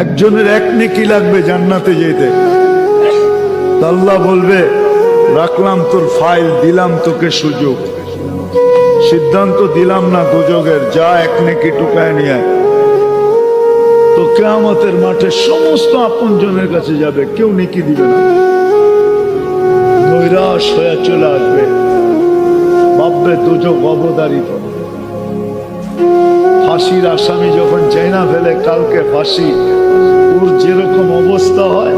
একজনের এক নেকি লাগবে জান্নাতে যেতে, আল্লাহ বলবে রাখলাম তোর ফাইল, দিলাম তোকে সুযোগ, সিদ্ধান্ত দিলাম না দুযোগের, যা এক নেকি টুকায় নিয়ে আয়। তো কিয়ামতের মাঠে সমস্ত আপনজনের কাছে যাবে, কেউ নেকি দিবে না, নৈরাশ হয়ে চলে আসবে, ভাববে দুযোগ অবধারিত। ফাঁসির আসামি যখন চাইনা ফেলে কালকে ফাঁসি, ওর যেরকম অবস্থা হয়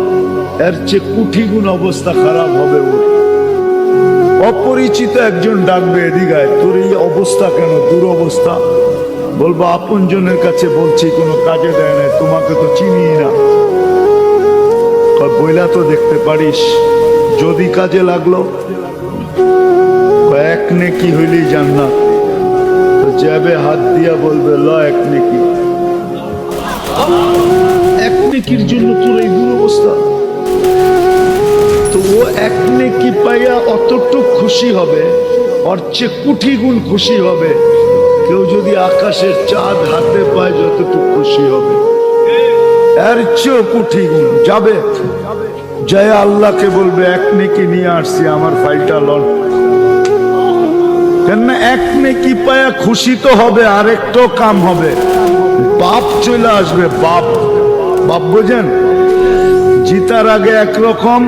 এর চেয়ে কোটি গুণ অবস্থা খারাপ হবে ওর। অপরিচিত একজন ডাকবে, এদিকায় তোর এই অবস্থা কেন, দুরবস্থা? বলবো আপন জনের কাছে বলছি, কোনো কাজে দেয় না, তোমাকে তো চিনি না। বইলা তো দেখতে পারিস, যদি কাজে লাগলো এক নেকি হইলেই জান্নাত। তো যাবে হাত দিয়া বলবে ল এক নেকি, এক নেকির জন্য তোর এই দুরবস্থা। তো ও এক নেকি পাইয়া অতটুক খুশি হবে, ওর চেয়ে কোটি গুণ খুশি হবে কেউ যদি আকাশের চাঁদ হাতে পায় যতটুকু খুশি হবে, এর চেয়েও কোটি গুণ যাবে। জয় আল্লাহকে বলবে এক নেকি নিয়ে আসছি, আমার ফাইলটা লন। কেন এক নেকি পায়া খুশি তো হবে, আরেকটা কাম হবে, বাপ চলে আসবে। বাপ বাপ বোঝেন, জিতার আগে একরকম,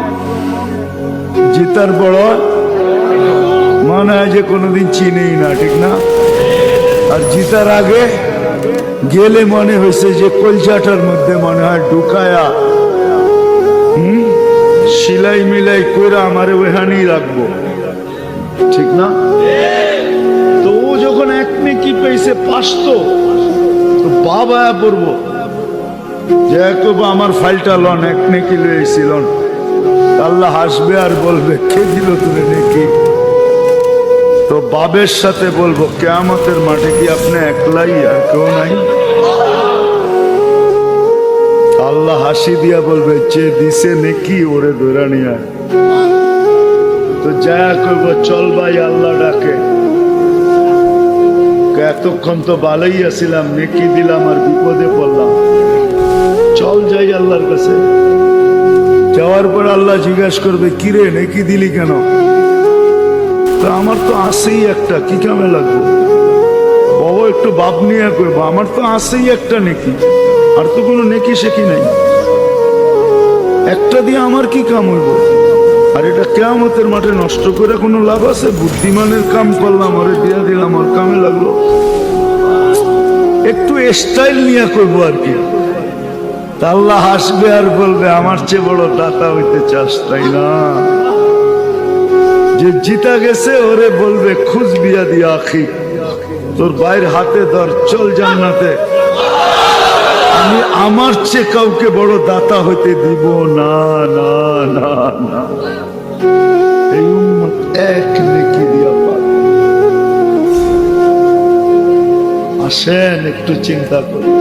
জিতার বড় মনে হয় যে কোনোদিন চিনেই না, ঠিক না? আর জিতার আগে গেলে মনে হয়েছে যে কলজাটার মধ্যে মনে হয় ঢুকায়া সিলাই মিলাই কইরা আমারে ওখানেই রাখবো, ঠিক না? তো ও যখন এক নেকি পেয়েছে পাসতো, তো বাবা পড়বো যে আমার ফাইলটা লন, এক নেকি লইছিলন। আল্লাহ হাসবে আর বলবে কে দিল তুমি নেকি? তো বাবের সাথে বলবো কিয়ামতের মাঠে কি আপনি একলাই, আর কেউ নাই? আল্লাহ হাসি দিয়া বলবে যে দিছে নেকি ওরে ধরে নিয়ে আয়। তো যা করব চল ভাই, আল্লাহ ডাকে, এতক্ষণ তো ভালোই আছিলাম, নেকি দিলাম আর বিপদে পড়লাম, চল যাই আল্লাহর কাছে। যাওয়ার পর আল্লাহ জিজ্ঞাসা করবে কিরে নেকি দিলি কেন? তো আমার তো আসেই একটা, কি কামে লাগবো? বাবা একটু বাপ নিয়ে করবো, আমার তো আসেই একটা নেকি, আর তো কোনো নেকি শেখি নাই, একটা দিয়ে আমার কি কাম হইব? আর এটা কিয়ামতের মাঠে নষ্ট করে কোনো লাভ আছে? বুদ্ধিমানের কাম করলাম, ওরে দিয়া দিলাম, ওর কামে লাগলো। একটু স্টাইল নিয়ে করবো আর কি। আল্লাহ হাসবে আর বলবে আমার চেয়ে বড় দাতা হইতে চাস, তাই না? যে জিতা গেছে ওরে বলবে খুশ বিয়া দিয়া আখি, তোর ভাইয়ের হাতে ধর, চল জান্নাতে। আমি আমার চেয়ে কাউকে বড় দাতা হইতে দিব না, না না না। এই উম্মত এক নেকি দিয়া পাবে। আসেন একটু চিন্তা করি।